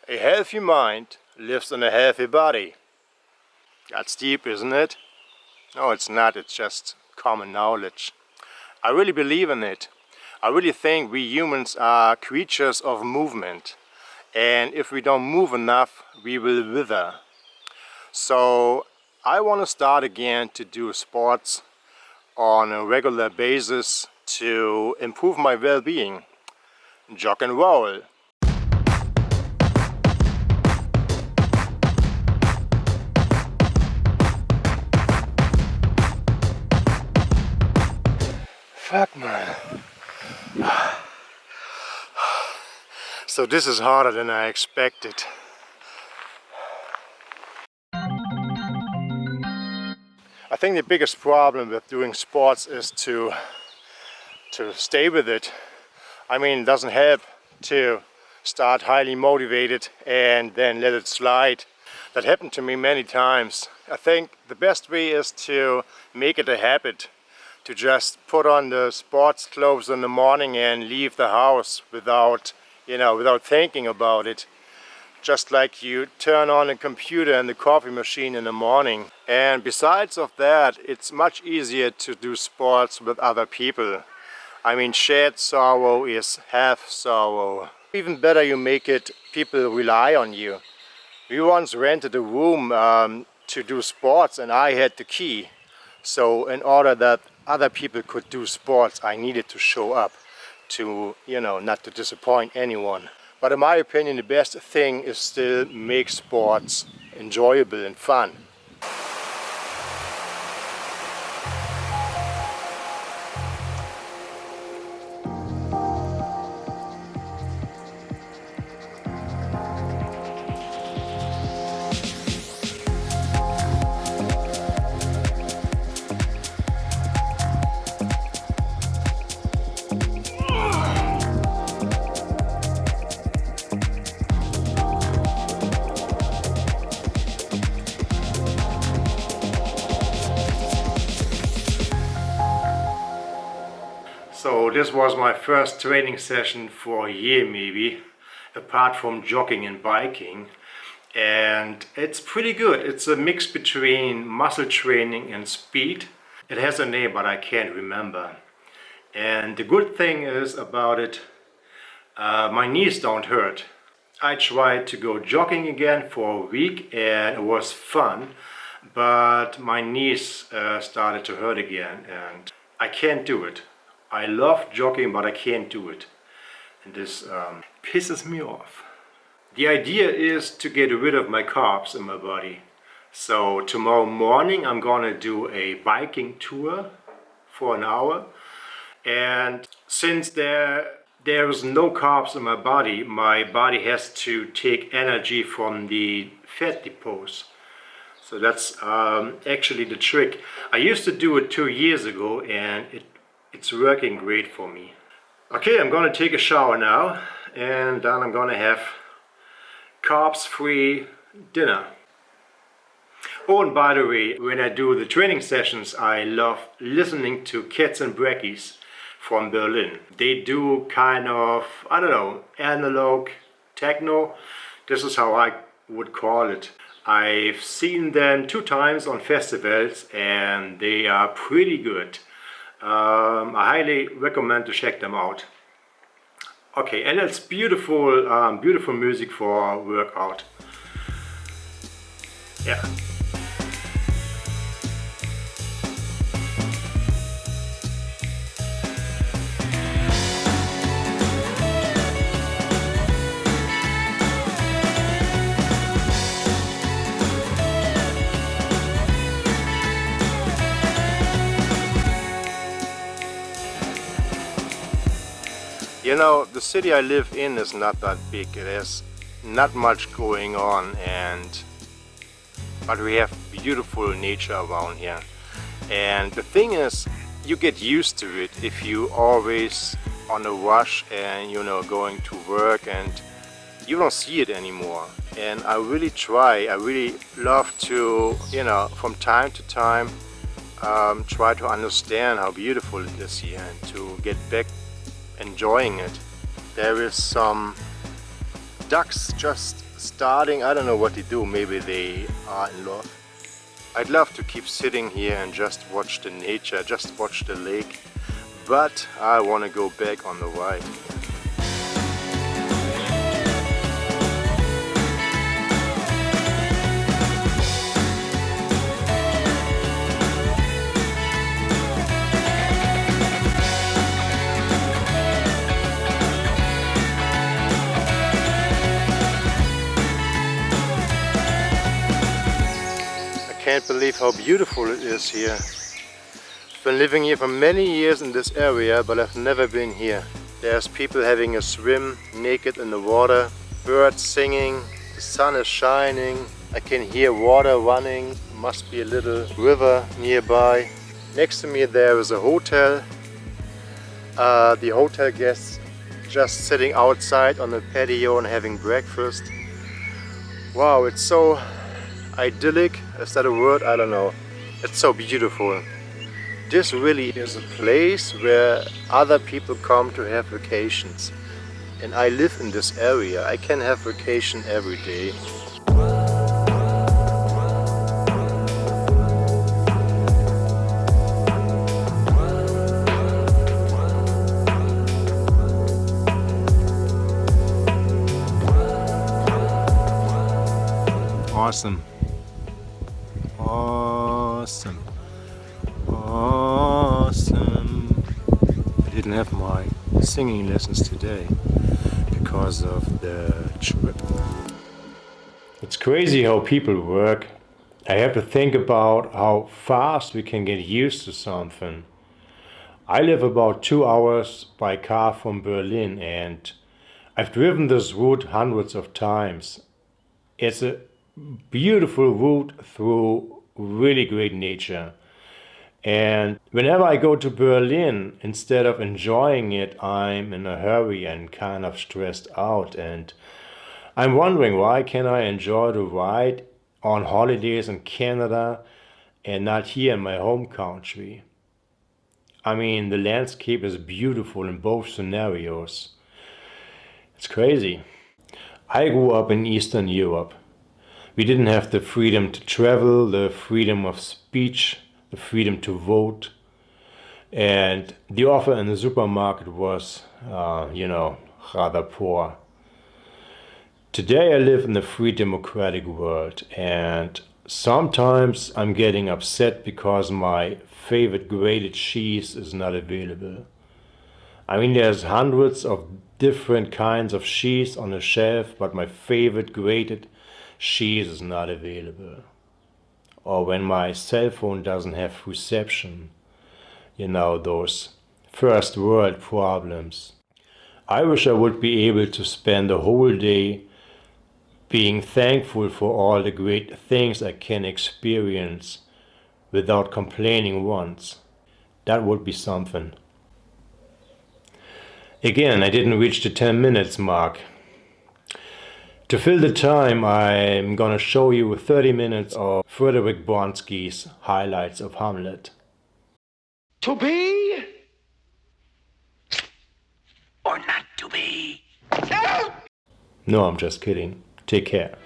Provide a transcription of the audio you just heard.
A healthy mind lives in a healthy body. That's deep, isn't it? No, it's not. It's just common knowledge. I really believe in it. I really think we humans are creatures of movement. And if we don't move enough, we will wither. So I want to start again to do sports on a regular basis to improve my well-being. Jog and roll. Fuck, man. So this is harder than I expected. I think the biggest problem with doing sports is to stay with it. I mean, it doesn't help to start highly motivated and then let it slide. That happened to me many times. I think the best way is to make it a habit, to just put on the sports clothes in the morning and leave the house without thinking about it. Just like you turn on a computer and the coffee machine in the morning. And besides of that, it's much easier to do sports with other people. I mean, shared sorrow is half sorrow. Even better, you make it people rely on you. We once rented a room to do sports and I had the key. So in order that other people could do sports, I needed to show up to, not to disappoint anyone. But in my opinion, the best thing is still make sports enjoyable and fun. So this was my first training session for a year maybe, apart from jogging and biking. And it's pretty good. It's a mix between muscle training and speed. It has a name, but I can't remember. And the good thing is about it, my knees don't hurt. I tried to go jogging again for a week and it was fun, but my knees started to hurt again and I can't do it. I love jogging, but I can't do it. And this pisses me off. The idea is to get rid of my carbs in my body. So tomorrow morning I'm gonna do a biking tour for an hour. And since there is no carbs in my body has to take energy from the fat depots. So that's actually the trick. I used to do it 2 years ago and it's working great for me. Okay, I'm gonna take a shower now and then I'm gonna have carbs-free dinner. Oh, and by the way, when I do the training sessions, I love listening to Cats and Brackies from Berlin. They do kind of, I don't know, analog techno. This is how I would call it. I've seen them 2 times on festivals and they are pretty good. I highly recommend to check them out. Okay, and it's beautiful, beautiful music for workout. Yeah. You know, the city I live in is not that big. It has not much going on, but we have beautiful nature around here. And the thing is, you get used to it if you always on a rush and going to work and you don't see it anymore. And I really love to, from time to time try to understand how beautiful it is here and to get back enjoying it. There is some ducks just starting. I don't know what they do, maybe they are in love. I'd love to keep sitting here and just watch the nature, just watch the lake, but I want to go back on the ride. I can't believe how beautiful it is here. I've been living here for many years in this area, but I've never been here. There's people having a swim naked in the water, birds singing, the sun is shining, I can hear water running, must be a little river nearby. Next to me there is a hotel. The hotel guests just sitting outside on the patio and having breakfast. Wow, it's so idyllic, is that a word? I don't know. It's so beautiful. This really is a place where other people come to have vacations. And I live in this area. I can have vacation every day. Awesome. Awesome. Awesome. I didn't have my singing lessons today because of the trip. It's crazy how people work. I have to think about how fast we can get used to something. I live about 2 hours by car from Berlin and I've driven this route hundreds of times. It's a beautiful route through really great nature. And whenever I go to Berlin, instead of enjoying it, I'm in a hurry and kind of stressed out. And I'm wondering, why can I enjoy the ride on holidays in Canada and not here in my home country? I mean, the landscape is beautiful in both scenarios. It's crazy. I grew up in Eastern Europe. We didn't have the freedom to travel, the freedom of speech, the freedom to vote. And the offer in the supermarket was, rather poor. Today I live in a free democratic world, and sometimes I'm getting upset because my favorite grated cheese is not available. I mean, there's hundreds of different kinds of cheese on the shelf, but my favorite grated cheese is not available. Or when my cell phone doesn't have reception, those first world problems. I wish I would be able to spend the whole day being thankful for all the great things I can experience without complaining once. That would be something. Again, I didn't reach the 10 minutes mark. To fill the time, I'm gonna show you 30 minutes of Frederick Bronski's highlights of Hamlet. To be or not to be? No, I'm just kidding. Take care.